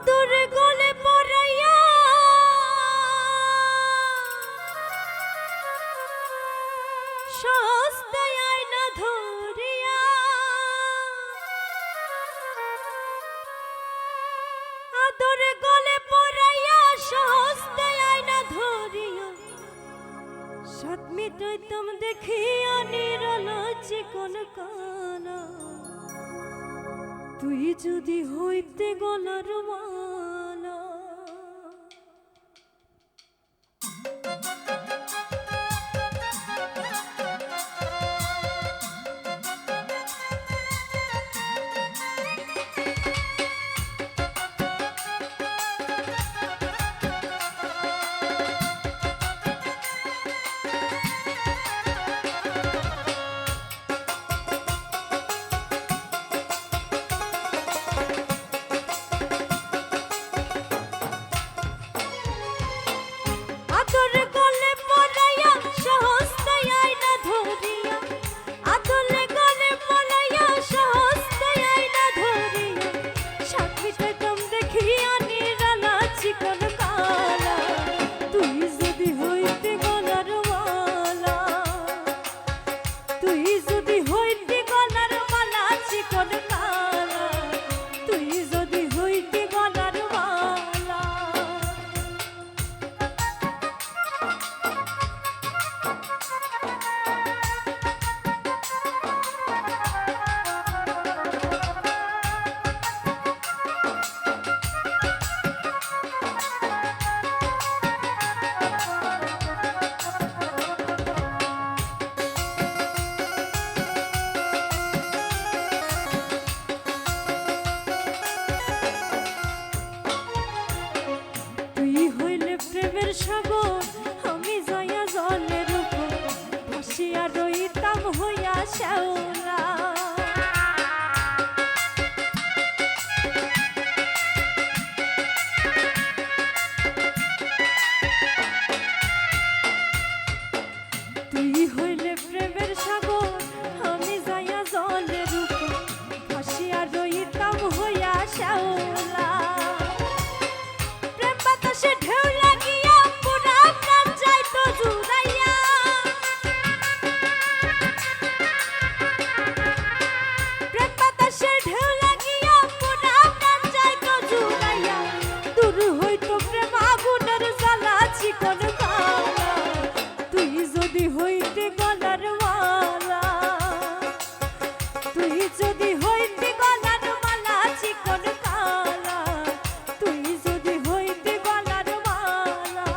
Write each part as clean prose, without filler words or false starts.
আদরে গলে পড়াইয়া সস্তায় আয়না ধরিয়া আদরে গলে পড়াইয়া সস্তায় আয়না ধরিয়া সাত মিটাইতাম দেখিয়া নিরল চিকন কানা তুই যদি হইতে গলার মালা সাগর আমি যাইয়া জলের উপর ভাসিয়া রইতাম হইয়া শ্যাওলা তুই হইলে প্রেমের সাগর আমি যাইয়া জলের উপর ভাসিয়া রইতাম হইয়া শ্যাওলা প্রেম বাতাসে ঢেউ লাগিয়া পুরা প্রাণ যাইতো জুড়াইয়া প্রেম বাতাসে ঢেউ লাগিয়া পুরা প্রাণ যাইতো জুড়াইয়া দূর হইতো প্রেম আগুনের জ্বালা চিকন কালা তুই যদি হইতে গলার মালা তুই যদি হইতে গলার মালা চিকন কালা তুই যদি হইতে গলার মালা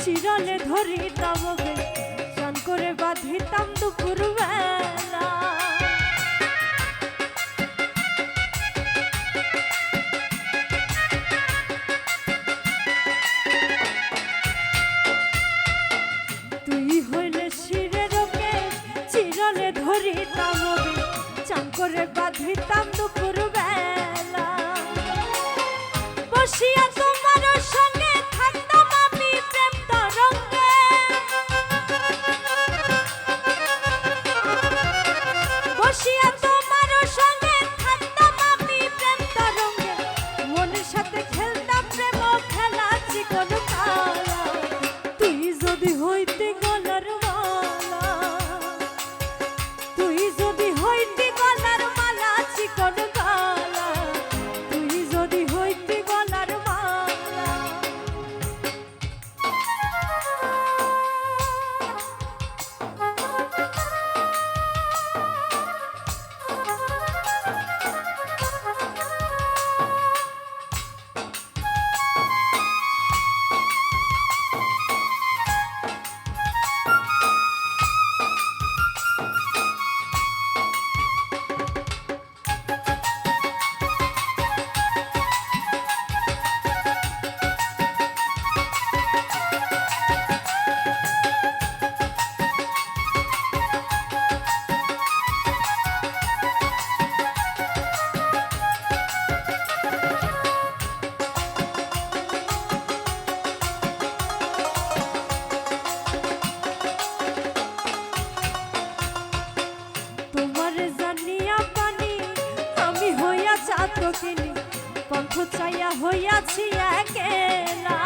চিরলে ধরিতাম ওকে চান করে বাঁধিতাম দুপুর বেলা তুই হইলে শিরের ওকে চিরলে ধরিতাম ওকে চান করে বাঁধিতাম দুপুর বেলা বসিয়া তোমার সঙ্গে থাকতাম আমি প্রেম তরঙ্গে চাইয়া হইয়াছি একেলা।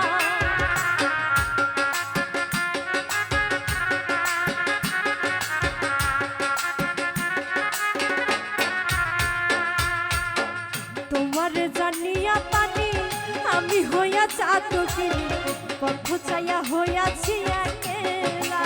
তোমার জানিয়া পানি আমি হইয়া চাতকি, কণ্ঠ চাইয়া হইয়াছি একেলা।